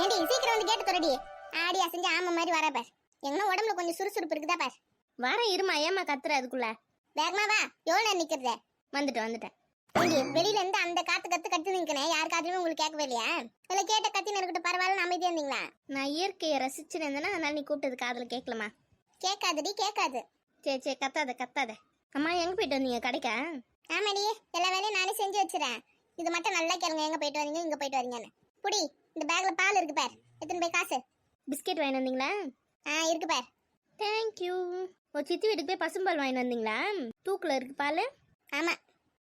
ஏண்டி சீக்கிரம் வந்து கேட்டு தரடி. ஆடி அசைஞ்சு ஆமை மாதிரி வர பார். எங்கன்னா உடம்புல கொஞ்சம் சுறுசுறுப்பு இருக்குதா பார். வர இருமா, ஏமா கத்துற அதுக்குள்ள? வேகமா வா, எவ்வளவு நேரம் நிக்கிறதே? வந்துட்டேன். ஏண்டி வெளியில இருந்து அந்த கத்து நிக்கனே யார் காதுலயும் உங்களுக்கு கேட்கவே இல்லையா? இல்ல கேட்ட கத்தி இருக்கட்டும் பரவாயில்ல, அமைதியா இருந்தீங்களா? நான் இயற்கையை ரசிச்சுன்னு இருந்தேன்னா அதனால நீ கூப்பிட்டது காதுல கேட்கலமா? கேட்காதடி கேட்காது. சரி கத்தாத. அம்மா எங்க போயிட்டு வந்தீங்க? கடைக்கா? ஆமாடி, எல்லா வேலையும் நானே செஞ்சு வச்சிடறேன். இது மட்டும் நல்லா கேளுங்க, எங்க போயிட்டு வரீங்க இங்க போயிட்டு வரீங்கன்னு. புடி, இந்த பேக்ல பால் இருக்கு பார். எத்தனை போய் காசு? பிஸ்கெட் வாங்கி வந்தீங்களா? இருக்கு பார். தேங்க்யூ. ஒரு சித்தி வீட்டுக்கு போய் பசும்பால் வாங்கி வந்தீங்களா? தூக்குல இருக்கு பால். ஆமா,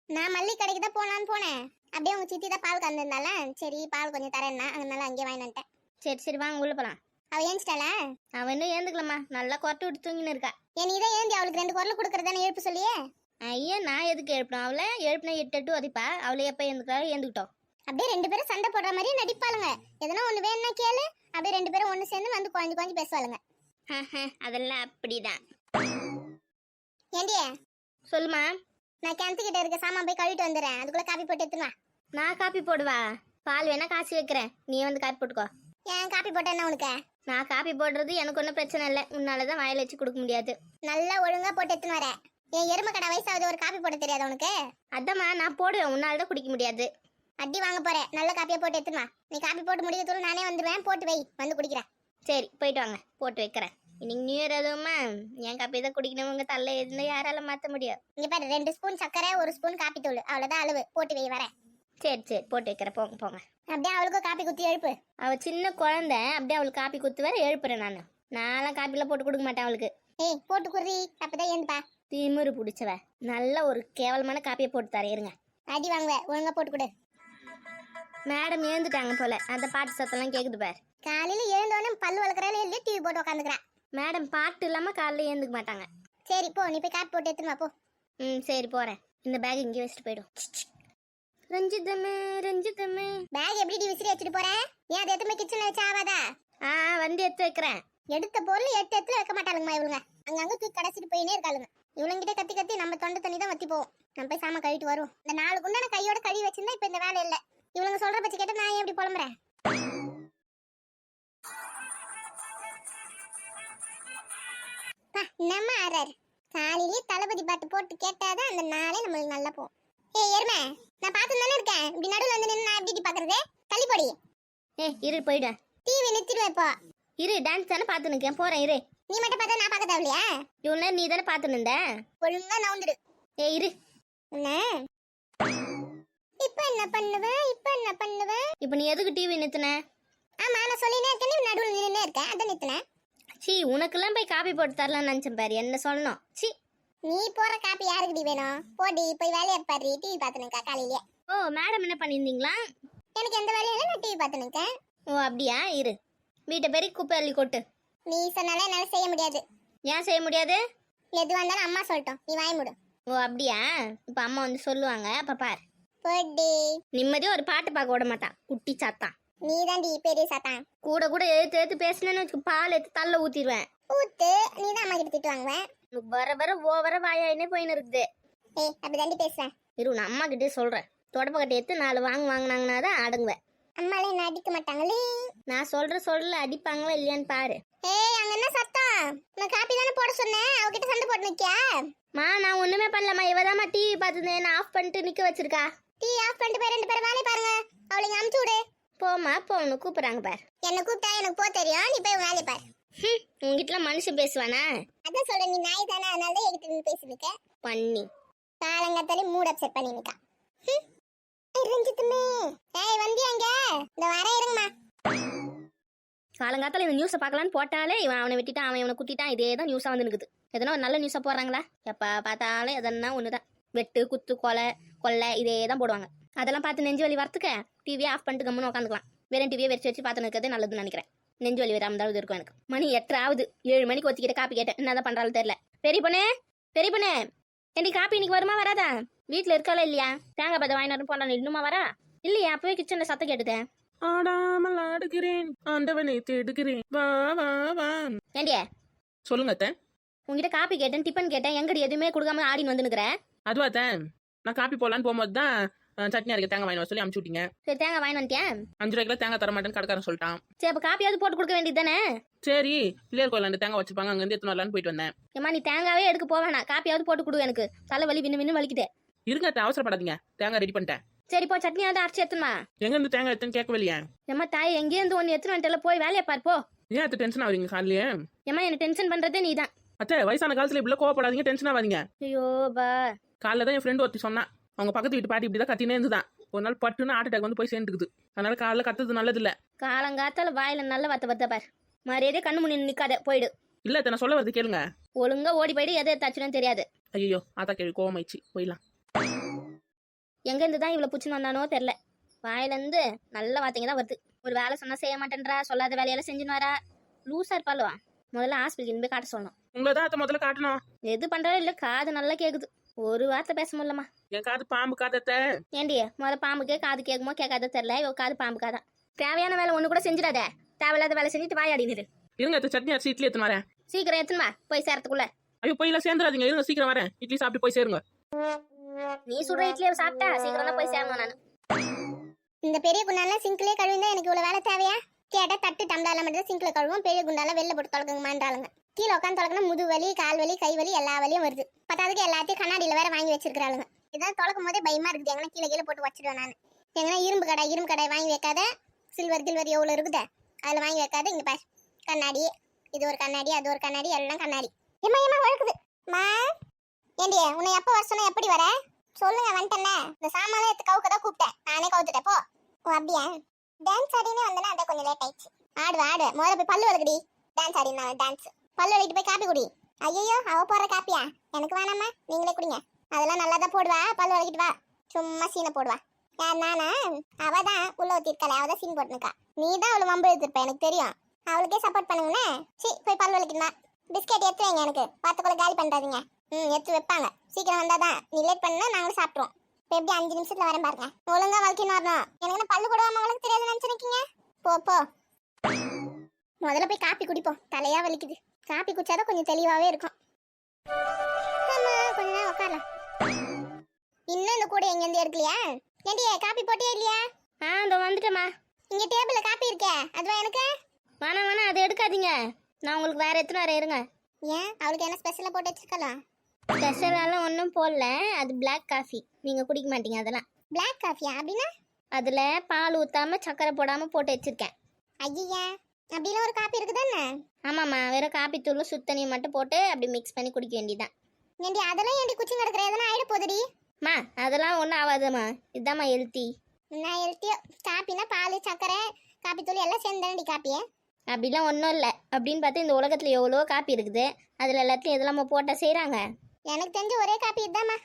நான் மல்லி கடைக்கு தான் போலான்னு போனேன். அப்படியே உங்க சித்தி தான் பால் கறந்துருந்தால, சரி பால் கொஞ்சம் தரேன்னா அதனால அங்கேயே வாங்கி வந்துட்டேன். சரி வாங்க உள்ள போலாம். அவ ஏஞ்சிட்டாளா? அவன் இன்னும் ஏந்துக்கலாமா, நல்லா கொரட்டு விட்டு தூங்கின்னு இருக்கா. நீ தான் ஏந்தி அவளுக்கு 2 குரல் கொடுக்கறதானே எழுப்பு சொல்லியே. ஐயா நான் எதுக்கு எழுப்பணும்? அவளை எழுப்பினா 8 வரைப்பா. அவளை எப்ப ஏந்துக்கிறாள் ஏந்துக்கிட்டோம். அப்படியே 2 பேரும் சண்டை போடுற மாதிரி நடிப்பாளுங்க. எதனா ஒண்ணு வேணும்னா கேளு, அப்படியே 2 பேரும் ஒண்ணு சேர்ந்து வந்து கொஞ்சம் பேசுவாளுங்க. அதெல்லாம் அப்படிதான். ஏண்டியே சொல்லுமா. நான் கிணத்துக்கிட்ட இருக்க சாமான் போய் கழுவிட்டு வந்துடுறேன். அதுக்குள்ள காப்பி போட்டு எடுத்துனா. நான் காப்பி போடுவா? பால் வேணா காய்ச்சி வைக்கிறேன், நீ வந்து காப்பி போட்டுக்கோ. ஏன் காப்பி போட்ட என்ன உனக்கு? நான் காப்பி போடுறது எனக்கு ஒன்றும் பிரச்சனை இல்லை, உன்னாலதான் வாயில வச்சு கொடுக்க முடியாது. நல்லா ஒழுங்கா போட்டு எடுத்துன்னு வர. என் எருமை கடை வயசாவது ஒரு காப்பி போட தெரியாது உனக்கு? அதாம்மா நான் போடுவேன், உன்னால்தான் குடிக்க முடியாது. அடி வாங்க போறேன், நல்ல காப்பியா போட்டு எடுத்துனா. நீ காப்பி போட்டு முடிக்கிறதுல நானே வந்துடுவேன். போட்டு வை, வந்து குடிக்கிறேன். சரி போயிட்டு வாங்க, போட்டு வைக்கிறேன். இன்னைக்கு நியூ இயர் அதுவுமா என் காப்பி தான் குடிக்கணுங்க. தள்ள எதுல யாரால மாத்த முடியும்? இங்க பாரு, 2 ஸ்பூன் சக்கரை 1 ஸ்பூன் காப்பி தூள், அவ்வளவுதான் அளவு. போட்டு வை வரேன். சரி போட்டு வைக்கிறேன், போங்க. அப்படியே அவளுக்கும் காப்பி குத்தி எழுப்பு. அவ சின்ன குழந்தை, அப்படியே அவளுக்கு காப்பி குத்து வேற எழுப்புறேன். நான்லாம் காப்பிலாம் போட்டு கொடுக்க மாட்டேன் அவளுக்கு. போட்டு குடுறி, அப்பதான் ஏந்துப்பா. திமிரு பிடிச்சவ, நல்ல ஒரு கேவலமான காப்பியை போட்டு தரேன் இருங்க. அடி வாங்குவ, ஒழுங்கா போட்டு கொடு. மேடம் ஏந்துட்டாங்க போல, அந்த பாட்டு சத்தம்லாம் கேக்குது பார். காலையில எழுந்தோடனே பல்லு வளர்க்கறால இல்லையே, டிவி போட்டு உட்காந்துக்கிறா. மேடம் பாட்டு இல்லாம காலைல ஏந்துக்க மாட்டாங்க. சரி போ, நீ போய் காப்பி போட்டு எடுத்துமா போ. சரி போறேன். இந்த பேக் இங்கே வச்சுட்டு போயிடும். ரஞ்சிதமே பேக் எப்படி விசிறி வச்சுட்டு போற? ஏன் அதை எடுத்து கிச்சன்ல வச்சு ஆவாதா? வந்து எடுத்து வைக்கிறேன். எடுத்த பொருள் எடுத்து வைக்க மாட்டாளுங்கம்மா இவளுங்க. அங்கங்க தூக்கி கடைசிட்டு போயினே இருக்காளுங்க. இவளுங்கிட்ட கத்தி நம்ம தொண்டை தண்ணி தான் வத்தி போவோம். நம்ம போய் சாம கழிட்டு வருவோம். இந்த 4 குண்டான கையோட கழுவி வச்சிருந்தா இப்ப இந்த வேலை இல்ல. இவளுங்க சொல்ற பத்தி கேட்ட நான் எப்படி புலம்புறேன்? நம்ம ஆறாரு காலையிலேயே தளபதி பாட்டு போட்டு கேட்டாதான் அந்த நாளே நம்மளுக்கு நல்லா போகும். எருமை, நான் பார்த்து தானே இருக்கேன். இப்படி நடுவில் வந்து நின்று நான் எப்படி பாக்குறது? தள்ளி போடி. இரு போயிடு. டிவி நிறுத்திடுவேன் இப்போ. இரு, டான்ஸ் தானே பார்த்து நிற்கேன், போறேன் இரு. நீ மட்டும் பார்த்தா நான் பார்க்க தேவையா? இவன நீ தானே பார்த்து நின்ற. ஒழுங்கா நவுந்துடு. இரு. இப்ப என்ன பண்ணுவ? இப்ப நீ எதுக்கு டிவி நிறுத்தின? ஆமா, நான் சொல்லினே இருக்கேன், நீ நடுவில் நின்னுனே இருக்க, அதான் நிறுத்தினேன். சி, உனக்கெல்லாம் போய் காப்பி போட்டு தரலாம்னு நினைச்சேன் பாரு, என்ன சொல்லணும். சி, நீ போற காப்பி யாருக்குடி வேணும்? போடி போய் வேலையை பாரு. டிவி பார்த்து நிற்க காலையிலேயே. மேடம் என்ன பண்ணியிருந்தீங்களா? எனக்கு எந்த வேலையும் இல்லை, நான் டிவி பார்த்து நிற்கேன். அப்படியா? இரு, வீட்டை பெரிய குப்பை அள்ளி கொட்டு. நீ சொன்னாலே என்னால செய்ய முடியாது. ஏன் செய்ய முடியாது? எதுவா இருந்தாலும் அம்மா சொல்லட்டும், நீ வாய் மூடு. அப்படியா? இப்ப அம்மா வந்து சொல்லுவாங்க, அப்ப பாரு. போடி. நிம்மதியா ஒரு பாட்டு பார்க்க விட மாட்டான், குட்டி சாத்தான். நீ தாண்டி பெரிய சாத்தான். கூட எடுத்து பேசினேன்னு வச்சுக்க, பால் எடுத்து தள்ள ஊத்திடுவேன். ஊத்து, நீ தான் அம்மா கிட்ட திட்டு வாங்குவேன். வர ஓவர வாயாயினே போயின்னு இருக்குது. அப்படி தாண்டி பேசுறேன். இரு, நான் அம்மா கிட்டே சொல்றேன். தொடப்ப கட்டை எடுத்து 4 வாங்கினாங்கன்னா தான் அடங்குவேன். அம்மாலே என்ன அடிக்க மாட்டாங்களே? நான் சொல்ல அடிப்பாங்களா இல்லையான்னு பாரு. அங்க என்ன சத்தம்? நான் காப்பி தானே போட சொன்னேன், அவகிட்ட சண்டை போட்டு நிக்கியா? நான் ஒண்ணுமே பண்ணலமா, இவதாம்மா டிவி பார்த்துருந்தேன், நான் ஆஃப் பண்ணிட்டு நிக்க வச்சிருக்கா. டிவி ஆஃப் பண்ணிட்டு போய் 2 பேரும் வேலையை பாருங்க. அவளை அமுச்சு விடு. போமா உன்னை கூப்பிடுறாங்க பாரு. என்ன கூப்பிட்டா எனக்கு போ தெரியும், நீ போய் வேலையை பாரு. உங்ககிட்ட மனுஷன் பேசுவானா? அதான் சொல்றேன், நீ நாய் தானே, அதனால தான் என்கிட்ட நீ பேசிருக்க. பண்ணி காலங்கத்தாலே மூட் அப்செட் பண்ணி நிக்கா. ரஞ்சித்துமே, வந்தியாங்க? இந்த வர இருங்கம்மா. காலங்காத்தால இந்த நியூஸை பார்க்கலான்னு போட்டாலே இவன் அவனை வெட்டிட்டான், அவன் இவனை குத்திட்டான், இதே தான் நியூஸா வந்து நிக்குது. எதனா ஒரு நல்ல நியூஸா போடுறாங்களா? எப்ப பார்த்தாலும் எதனா ஒண்ணுதான், வெட்டு குத்து கொலை இதே தான் போடுவாங்க. அதெல்லாம் பார்த்து நெஞ்சு வலி வரத்துக்க டிவியை ஆஃப் பண்ணிட்டு கம்முன்னு உட்காந்துக்கலாம். வேற டிவியை வச்சு பார்த்து நிற்கிறது நல்லதுன்னு நினைக்கிறேன். நெஞ்சு வலி வராமதாவது இருக்கும் எனக்கு. மணி 8 ஆகுது. 7 மணிக்கு ஒத்திக்கிட்ட காப்பி கேட்டேன், என்னதான் பண்றாலும் தெரியல. பெரிய பொண்ணு என்னடி காப்பி இன்னைக்கு வருமா வராதா? வீட்டுல இருக்காளா இல்லையா? தேங்காய் பதை வாங்கிட்டு போனா இன்னுமா வரா இல்லையா? அப்பவே கிச்சன்ல சத்தம் கேட்டுட்டேன். ஆடாமல் ஆடுகிறேன், ஆண்டவனை தேடுகிறேன், வா வா வா. ஏண்டியா சொல்லுங்க அத்தை. உங்ககிட்ட காப்பி கேட்டேன், டிஃபன் கேட்டேன், எங்கடி எதுவுமே கொடுக்காம ஆடின்னு வந்து நிக்கிற? அதுவா அத்தை, நான் காப்பி போடலான்னு போகும்போது தான் சட்னி அரைக்க தேங்காய் வாங்கி வர சொல்லி அமுச்சு விட்டீங்க. சரி தேங்காய் வாங்கி வந்துட்டேன். 5 ரூபாய்க்குலாம் தேங்காய் தர மாட்டேன்னு கடைக்காரன் சொல்லிட்டான். சரி அப்போ காப்பியாவது போட்டு கொடுக்க வேண்டியது தானே. சரி பிள்ளையார் கோயில் அந்த தேங்காய் வச்சிருப்பாங்க, அங்கேருந்து எடுத்துன்னு வரலான்னு போயிட்டு வந்தேன். ஏம்மா நீ தேங்காவே எடுக்க போவேணா, காப்பியாவது போட்டு கொடு, எனக்கு தலை வலி வின்னு வலிக்குது. இருங்க அத்தை, அவசரப்படாதீங்க, தேங்காய் ரெடி பண்ணிட்டேன். சரி இப்போ சட்னியாவது அரைச்சி எடுத்துமா. எங்க இருந்து தேங்காய் எடுத்துன்னு கேட்கவே இல்லையா? ஏம்மா தாய் எங்கேருந்து ஒன்று எடுத்துன்னு வந்துட்டல, போய் வேலையை பார்ப்போ. ஏன் அத்தை டென்ஷன் ஆகுறீங்க காலையிலேயே? ஏம்மா என்ன டென்ஷன் பண்றதே நீ தான். அத்தை வயசான காலத்துல இப்படி கோவப்படாதீங்க, டென்ஷன் ஆகாதீங்க. ஐயோ பா. காலைல தான் என் ஃப்ரெண்டு ஒருத்தி சொன்னா, அவங்க பக்கத்து வீட்டு பாட்டி இப்படிதான் கத்தினே இருந்துதான். ஒரு நாள் பட்டுன்னு ஹார்ட் அட்டாக் வந்து போய் சேர்ந்துக்குது. அதனால காலைல கத்துறது நல்லது இல்ல. காலங்காத்தால வாயில நல்ல வத்த பார். மரியாதை கண்ணு முன்னி நிக்காத, போயிடு. இல்ல அத்தை நான் சொல்ல வரது கேளுங்க. ஒழுங்கா ஓடி போயிடு, எதை எடுத்தாச்சுன்னு தெரியாது. ஐயோ ஆத்தா கேள்வி கோவமாயிடுச்சு, போயிடலாம். எங்க இருந்து தான் இவ்வளவு புச்சுன்னு வந்தானோ தெரியல. வாயில இருந்து நல்ல வார்த்தைங்க தான் வருது. ஒரு வேலை சொன்னா செய்ய மாட்டேன்றா, சொல்லாத வேலையெல்லாம் செஞ்சுன்னு வரா. லூசா இருப்பாளுவா. முதல்ல ஹாஸ்பிட்டல் போய் காட்ட சொல்லணும். உங்களை தான் அத்தை முதல்ல காட்டணும். எது பண்றாலும் இல்ல, காது நல்லா கேக்குது. ஒரு வார்த்தை பேச முடியலமா. என் காது பாம்பு காதத்தை. ஏண்டி முதல்ல பாம்புக்கே காது கேட்குமோ கேட்காத தெரியல, இவ காது பாம்பு காதான். தேவையான வேலை ஒண்ணு கூட செஞ்சிடாத, தேவையில்லாத வேலை செஞ்சுட்டு வாயாடினு. இருங்க அத்தை, சட்னி அரிசி இட்லி எடுத்துன்னு வரேன். சீக்கிரம் எத்துமா போய் சேரத்துக்குள்ள. ஐயோ போயில சேர்ந்துடாதீங்க, இருங்க சீக்கிரம் வரேன். இட்லி சாப்பிட்டு போய் சேருங்க. நீ சுடுற இட்லியை சாப்பிட்டா சீக்கிரம் தான் போய் சேரணும் நானு. இந்த பெரிய குண்டாலாம் சிங்க்லேயே கழுவிந்தா எனக்கு இவ்வளவு வேலை தேவையா? கேட்டா தட்டு டம்ளால மட்டும் சிங்க்ல கழுவும், பெரிய குண்டால வெளில போட்டு தொலைக்குங்கமான்றாளுங்க. கீழே உட்காந்து தொலைக்கணும், முதுகு வலி, கால் வலி, கை வலி எல்லா வலியும் வருது. பத்தாவதுக்கு எல்லாத்தையும் கண்ணாடியில வேற வாங்கி வச்சிருக்காளுங்க. இதான் தொலைக்கும் போதே பயமா இருக்குது, எங்கன்னா கீழே போட்டு வச்சிடுவேன் நான். எங்கன்னா இரும்பு கடை வாங்கி வைக்காத, சில்வர் எவ்வளவு இருக்குது அதுல வாங்கி வைக்காத. இங்க பாரு கண்ணாடி, இது ஒரு கண்ணாடி, அது ஒரு கண்ணாடி, எல்லாம் கண்ணாடி. ஏமா வழுக்குது மா. ஏண்டியே உன்னை எப்ப வர சொன்ன, எப்படி வர சொல்லுங்க? வந்துட்டேன்ன, இந்த சாமான் எடுத்து கவுக்கதான் கூப்பிட்டேன், நானே கவுத்துட்டேன் போ. ஓ அப்படியா? டான்ஸ் ஆடினே வந்தேன்னா அதான் கொஞ்சம் லேட் ஆயிடுச்சு. ஆடு முதல்ல போய் பல்லு வளர்க்குடி. டான்ஸ் ஆடினா டான்ஸ் பல்லு வலிக்கிட்டு போய் காப்பி குடி. ஐயோ அவ போடுற காப்பியா? எனக்கு வேணாமா, நீங்களே குடிங்க. அதெல்லாம் நல்லா தான் போடுவா, பல்லு வலிக்கிட்டு வா. சும்மா சீனை போடுவா. யார் நானா? அவதான் உள்ள ஊத்திருக்கல, அவதான் சீன் போட்டுனுக்கா. நீ தான் அவளை வம்பு எடுத்துருப்ப, எனக்கு தெரியும். அவளுக்கே சப்போர்ட் பண்ணுங்கண்ணே. சி போய் பல்லு வலிக்கணுமா? பிஸ்கெட் எடுத்து வைங்க, எனக்கு பார்த்துக்குள்ள காலி பண்ணிடாதீங்க. எடுத்து வைப்பாங்க, சீக்கிரம் வந்தாதான். நீ லேட் பண்ணா நாங்களும் சாப்பிட்ருவோம். இப்போ எப்படி 5 நிமிஷத்துல வரேன் பாருங்க. ஒழுங்கா வலிக்கணும் வரணும். எனக்கு என்ன பல்லு கூடவாம வளர்க்க தெரியாது நினைச்சிருக்கீங்க? போ முதல்ல போய் காப்பி குடிப்போம், தலையா வலிக்குது. காப்பி குடிச்சாதான் கொஞ்சம் தெளிவாவே இருக்கும். ஆமா கொஞ்ச நேரம் உட்காரலாம். இன்னும் இந்த கூட எங்கேருந்து எடுக்கலையா? ஏண்டியே காப்பி போட்டியா இல்லையா? இதோ வந்துட்டேம்மா. இங்க டேபிள்ல காப்பி இருக்கே, அதுவா எனக்கு? வேணாம் அதை எடுக்காதீங்க, நான் உங்களுக்கு வேற எத்தனை வர இருங்க. ஏன் அவளுக்கு என்ன ஸ்பெஷலா போட்டு வச்சிருக்கலாம்? ஸ்பெஷலாலாம் ஒன்றும் போடல, அது பிளாக் காஃபி. நீங்கள் குடிக்க மாட்டீங்க அதெல்லாம். பிளாக் காஃபியா? அப்படின்னா? அதில் பால் ஊற்றாமல் சக்கரை போடாமல் போட்டு வச்சுருக்கேன். ஐயா அப்படிலாம் ஒரு காப்பி இருக்குதானே? ஆமாம்மா, வெறும் காப்பி தூள் சுத்தண்ணி மட்டும் போட்டு அப்படி மிக்ஸ் பண்ணி குடிக்க வேண்டியதான். ஏண்டி அதெல்லாம் ஏண்டி குச்சி கிடக்குற, எதனா ஆயிட போதுடி. மா அதெல்லாம் ஒன்றும் ஆகாதும்மா, இதுதாம்மா ஹெல்த்தி. நான் ஹெல்த்தியோ? காப்பினா பால் சக்கரை காப்பி தூள் எல்லாம் சேர்ந்தாண்டி காப்பியே. அப்படிலாம் ஒன்றும் இல்லை. அப்படின்னு பார்த்து இந்த உலகத்தில் எவ்வளோ காப்பி இருக்குது, அதில் எல்லாத்தையும் எதெல்லாம போட்டால் செய்கிறாங்க. எனக்கு தெரிஞ்ச ஒரே காப்பி இதுதாம்மா.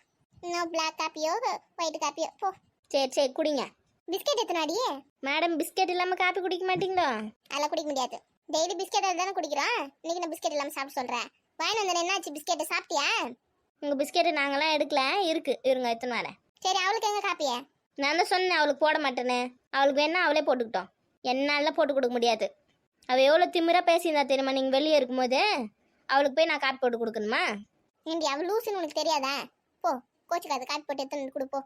இன்னும் பிளாக் காப்பியோ ஒயிட் காப்பியோ. போ சரி குடிங்க. பிஸ்கெட் எத்தனாடியே? மேடம் பிஸ்கெட் இல்லாமல் காப்பி குடிக்க மாட்டீங்களோ? அதெல்லாம் குடிக்க முடியாது, டெய்லி பிஸ்கெட் தானே குடிக்கிறோம். இன்னைக்கு நான் பிஸ்கெட் இல்லாமல் சாப்பிட சொல்கிறேன். வாங்கி வந்தேன், என்னாச்சு பிஸ்கெட்டை சாப்பிட்டியா? உங்கள் பிஸ்கெட்டு நாங்களாம் எடுக்கல, இருங்க எத்தனை வரேன். சரி அவளுக்கு எங்க காப்பியே? நான் தான் சொன்னேன் அவளுக்கு போட மாட்டேன்னு. அவளுக்கு வேணா அவளே போட்டுக்கிட்டோம், என்னால போட்டு கொடுக்க முடியாது. அவள் எவ்வளோ திமிரா பேசியிருந்தா தெரியுமா? நீங்கள் வெளியே இருக்கும்போது அவளுக்கு போய் நான் காப்பி போட்டு கொடுக்கணுமா? ஏண்டி அவள் லூசுன்னு உனக்கு தெரியாதா? போ கோச்சுக்காது, காப்பி போட்டு எடுத்து கொடுப்போ.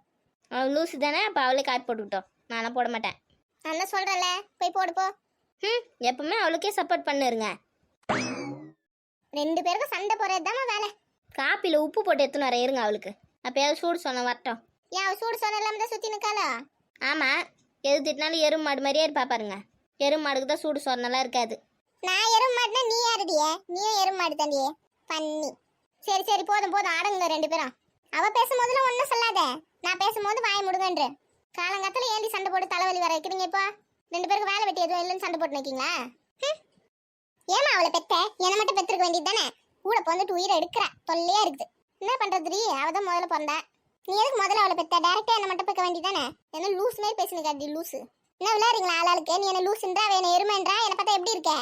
அவள் லூசு தானே, அப்போ அவளே காப்பி போட்டுக்கிட்டோம், நானும் போட மாட்டேன். நான் தான் சொல்கிறேன்ல, போய் போடுப்போ. எப்பவுமே அவளுக்கே சப்போர்ட் பண்ணுருங்க. 2 பேருக்கும் சண்டை போடுறதுதாம்மா வேலை. காப்பியில் உப்பு போட்டு எடுத்துன்னு வர இருங்க அவளுக்கு. அப்போயாவது சூடு சொன்ன வரட்டும். ஏன் அவள் சூடு சொன்ன இல்லாமல் தான் சுற்றி நிற்காளா? ஆமாம், எது திட்டினாலும் எறும்பு மாடு மாதிரியே இருப்பா பாருங்க. எறும்பு மாடுக்கு தான் சூடு சொன்னலாம் இருக்காது. நான் எறும்பு மாடுனா நீ யாருடியே? நீயும் எறும்பு மாடு தாண்டியே பண்ணி. சரி போதும் அடங்குங்க 2 பேரும். அவள் பேசும்போதுலாம் ஒன்றும் சொல்லாத, நான் பேசும்போது வாய முடுங்கன்று. காலங்காத்தில் ஏண்டி சண்டை போட்டு தலைவலி வர வைக்கிறீங்க? இப்போ 2 பேருக்கு வேலை வெட்டி எதுவும் இல்லைன்னு சண்டை போட்டு நிற்கீங்களா? ஏமா அவளை பெத்த என்னை மட்டும் பெற்றிருக்க வேண்டியது தானே? கூட பிறந்துட்டு உயிரை எடுக்கிறா, தொல்லையா இருக்குது. என்ன பண்றதுடி, அவள் தான் முதல்ல பிறந்தா. நீ எதுக்கு முதல்ல அவளை பெத்த? டேரக்டா என்னை மட்டும் பெக்க வேண்டியது தானே? என்ன லூஸ் மாதிரி பேசுனீங்க லூசு. என்ன விளையாடுறீங்களா ஆளாளுக்கு? நீ என்ன லூசுன்றா, அவ என்ன எருமைன்றா, என்னை பார்த்தா எப்படி இருக்க?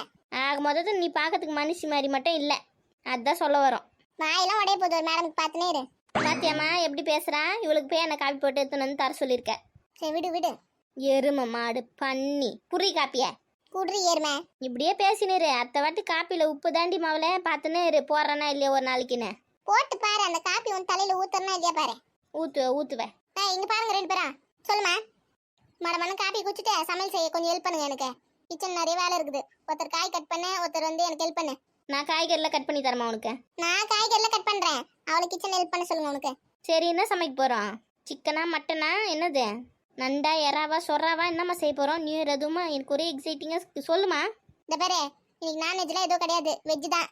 ஆக மொத்தத்தில் நீ பார்க்கறதுக்கு மனுஷி மாதிரி மட்டும் இல்லை, அதுதான் சொல்ல வரோம். வாயெல்லாம் உடைய போகுது, ஒரு மேடமுக்கு பார்த்துனே இரு. பாத்தியாம்மா எப்படி பேசுறா? இவளுக்கு போய் என்ன காப்பி போட்டு எடுத்துன்னு வந்து தர சொல்லியிருக்க. சரி விடு. எருமை மாடு பண்ணி புரி காப்பிய குடுறி எருமை. இப்படியே பேசினிரு. அத்தை வாட்டி காப்பியில உப்பு தாண்டி மாவுல பார்த்துன்னு இரு, போடுறனா இல்லையா ஒரு நாளைக்குன்னு. போட்டு பாரு, அந்த காப்பி உன் தலையில ஊத்துறனா இல்லையா பாரு. ஊத்துவேன். இங்க பாருங்க 2 பேரா, சொல்லுமா. மடமான காப்பி குடிச்சிட்டு சமையல் செய்ய கொஞ்சம் ஹெல்ப் பண்ணுங்க. எனக்கு கிச்சன் நிறைய வேலை இருக்குது. ஒருத்தர் காய் கட் பண்ண, ஒருத்தர் வந்து எனக்கு ஹெல்ப் பண்ணு. நான் காய்கறிலாம் கட் பண்ணி தரமா உனக்கு? நான் காய்கறிலாம் கட் பண்றேன், அவளை கிச்சன் ஹெல்ப் பண்ண சொல்லுங்க. உனக்கு சரி, என்ன சமைக்க போகிறோம்? சிக்கனா மட்டனா என்னது? நண்டா எறாவா சொர்றாவா என்னம்மா செய்ய போகிறோம்? நியூ இயர் எதுவுமா? எனக்கு ஒரே எக்ஸைட்டிங்காக சொல்லுமா. இந்த பாரு, இன்னைக்கு நான்வெஜ்லாம் எதுவும் கிடையாது, வெஜ் தான்.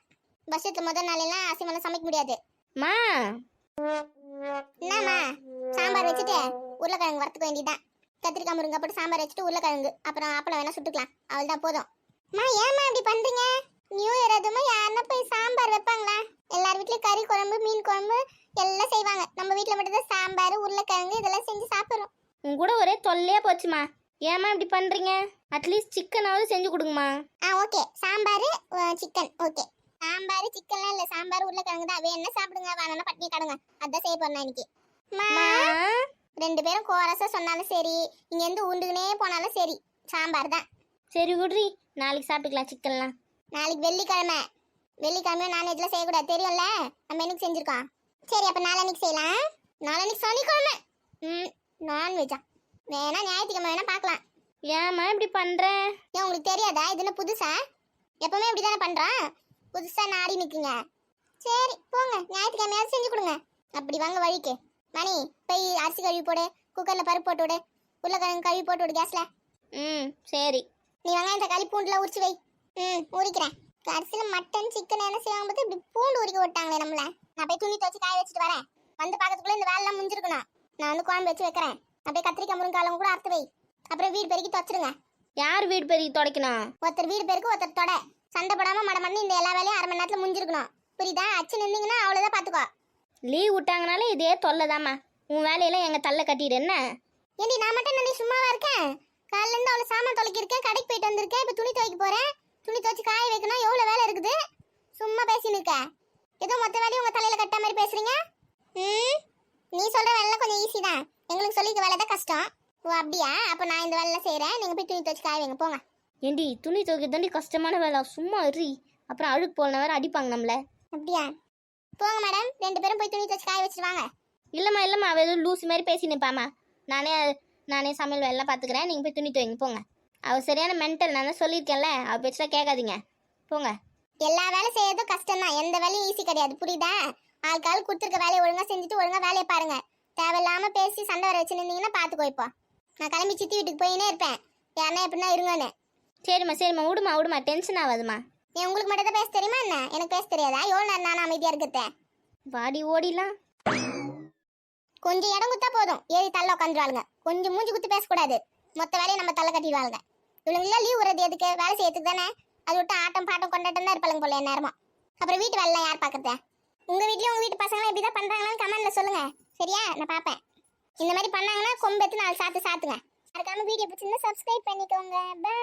வருஷத்துல முதல் நாளெல்லாம் அசைவம்லாம் சமைக்க முடியாது. மா என்னம்மா? சாம்பார் வச்சுட்டு உருளைக்கிழங்கு வறுத்துக்க வேண்டியதான். கத்திரிக்காய் முருங்கை போட்டு சாம்பார் வச்சுட்டு உருளைக்கிழங்கு அப்புறம் அப்பளம் வேணா சுட்டுக்கலாம், அவள் தான் போதும். அம்மா ஏம்மா இப்படி பண்றீங்க? நியூ இயர் அதுமா யாருன்னா போய் சாம்பார் வைப்பாங்களா? எல்லார் வீட்லயும் கறி குழம்பு மீன் குழம்பு எல்லாம் செய்வாங்க. நம்ம வீட்டில் மட்டும்தான் சாம்பார் உருளைக்கிழங்கு இதெல்லாம் செஞ்சு சாப்பிட்றோம். உன் கூட ஒரே தொல்லையா போச்சுமா. ஏம்மா இப்படி பண்றீங்க? அட்லீஸ்ட் சிக்கனாவது செஞ்சு கொடுங்கம்மா. Okay, sambar chicken okay. Sambar சிக்கன்லாம் இல்லை, சாம்பார் உருளைக்கிழங்கு தான். வேணா சாப்பிடுங்க, வேணா பட்டினி கடங்க. அதான் செய்ய போறேன் இன்னைக்கு. ரெண்டு பேரும் கோரஸா சொன்னாலும் சரி, இங்க இருந்து உண்டுக்குனே போனாலும் சரி, சாம்பார் தான். சரி விட்ரி, நாளைக்கு சாப்பிட்டுக்கலாம் சிக்கன்லாம். நாளைக்கு வெள்ளிக்கிழமையும் நான்வெஜ்லாம் செய்யக்கூடாது தெரியும்ல. நம்ம என்னைக்கு செஞ்சிருக்கோம். சரி, அப்ப நாளைக்கு செய்யலாம். நாளைக்கு சனிக்கிழமை நான்வெஜ்ஜா? வேணா ஞாயிற்றுக்கிழமை வேணா பார்க்கலாம். ஏம்மா இப்படி பண்ற? ஏன் உங்களுக்கு தெரியாதா? இது என்ன புதுசா? எப்பவுமே இப்படி தானே பண்றோம். புதுசா நாடி நிற்குங்க. சரி போங்க, ஞாயிற்றுக்கிழமையாவது செஞ்சு கொடுங்க. அப்படி வாங்க வழிக்கு. மணி போய் அரிசி கழுவி போடு, குக்கர்ல பருப்பு போட்டு விடு, உருளைக்கிழங்கு கழுவி போட்டு விடு கேஸ்ல. சரி. நீ வெங்காயம் தக்காளி பூண்டுல உரிச்சு வை. ஊறிக்கிறேன். கடைசியில் மட்டன் சிக்கன் என்ன செய்வாங்க பார்த்து இப்படி பூண்டு உரிக்க விட்டாங்களே நம்மள. நான் போய் துணி துவச்சி காய வச்சுட்டு வரேன். வந்து பார்க்கறதுக்குள்ள இந்த வேலைலாம் முடிஞ்சிருக்கணும். நான் வந்து குழம்பு வச்சு வைக்கிறேன். அப்படியே கத்திரிக்காய் முருங்காலம் கூட அறுத்து வை. அப்புறம் வீடு பெருக்கி துவச்சிருங்க. யார் வீடு பெருக்கி துடைக்கணும்? ஒருத்தர் வீடு பெருக்கு, ஒருத்தர் தொட. சண்டை போடாம மடமண்ணி இந்த எல்லா வேலையும் 1/2 மணி நேரத்துல முடிஞ்சிருக்கணும். புரியுதா? அச்சு நின்றீங்கன்னா அவ்வளோதான் பார்த்துக்கோ. லீவ் விட்டாங்கனாலே இதே தொல்லைதாம்மா. உன் வேலையெல்லாம் எங்க தள்ள கட்டிடு என்ன? ஏண்டி நான் மட்டும் என்ன சும்மாவா இருக்கேன்? காலைல இருந்து அவ்வளோ சாமான் தொலைக்கிருக்கேன், கடைக்கு போயிட்டு வந்திருக்கேன். இப்போ துணி துவைக்க போறேன். துணி துவைச்சு காய வைக்கணும். எவ்வளோ வேலை இருக்குது. சும்மா பேசின்னு இருக்க. ஏதோ மொத்த வேலையும் உங்க தலையில கட்ட மாதிரி பேசுறீங்க. நீ சொல்ற வேலை கொஞ்சம் ஈஸி தான். எங்களுக்கு சொல்லிக்க வேலை தான் கஷ்டம். ஓ அப்படியா? அப்போ நான் இந்த வேலை செய்யறேன். நீங்க போய் துணி துவைச்சு காய வைங்க போங்க. ஏண்டி துணி துவைக்கிறதாண்டி கஷ்டமான வேலை. சும்மா இரு. அப்புறம் அழுக்கு போன வேற அடிப்பாங்க நம்மள. அப்படியா? போங்க மேடம், 2 பேரும் போய் துணி துவைச்சு காய வச்சுட்டு வாங்க. இல்லம்மா அவ ஏதோ லூஸ் மாதிரி பேசி நிற்பாமா. நானே சமையல் வேலைலாம் பார்த்துக்கிறேன். நீங்கள் போய் துணி துவைங்க போங்க. அவள் சரியான மென்டல். நான் தான் சொல்லியிருக்கேன்ல, அவள் பேச்செலாம் கேட்காதீங்க போங்க. எல்லா வேலை செய்யறதும் கஷ்டம் தான், எந்த வேலையும் ஈஸி கிடையாது. புரியுதா? ஆள்கால் கொடுத்துருக்க வேலையை ஒழுங்கா செஞ்சுட்டு ஒழுங்கா வேலையை பாருங்க. தேவையில்லாம பேசி சண்டை வர வச்சு நின்றீங்கன்னா பார்த்துக்கோ. இப்போ நான் கிளம்பி சித்தி வீட்டுக்கு போயினே இருப்பேன். யாருன்னா எப்படின்னா இருங்கன்னு. சரிம்மா விடுமா டென்ஷன் ஆகாதுமா. ஏன் உங்களுக்கு மட்டும் தான் பேச தெரியுமா என்ன? எனக்கு பேச தெரியாதா? எவ்வளோ நேரம் நான் அமைதியாக இருக்கிறேன். வாடி ஓடிலாம். கொஞ்சம் இடம் குத்தா போதும், ஏறி தள்ள உட்காந்துருவாளுங்க. கொஞ்சம் மூஞ்சி குத்து பேசக்கூடாது. மொத்த வேலையை நம்ம தள்ள கட்டிடுவாளுங்க. இவளுங்களாம் லீவ் விடுறது எதுக்கு? வேலை செய்யறதுக்கு தானே. அது விட்டு ஆட்டம் பாட்டம் கொண்டாட்டம் தான் இருப்பாளுங்க போல நேரமா. அப்புறம் வீட்டு வேலைலாம் யார் பார்க்கறது? உங்க வீட்லயும் உங்க வீட்டு பசங்களும் எப்படி தான் பண்றாங்கன்னு கமெண்ட்ல சொல்லுங்க. சரியா? நான் பார்ப்பேன். இந்த மாதிரி பண்ணாங்கன்னா கொம்பெத்து 4 சாத்துங்க. அதுக்காம வீடியோ பிடிச்சிருந்தா சப்ஸ்கிரைப் பண்ணிக்கோங்க. பை.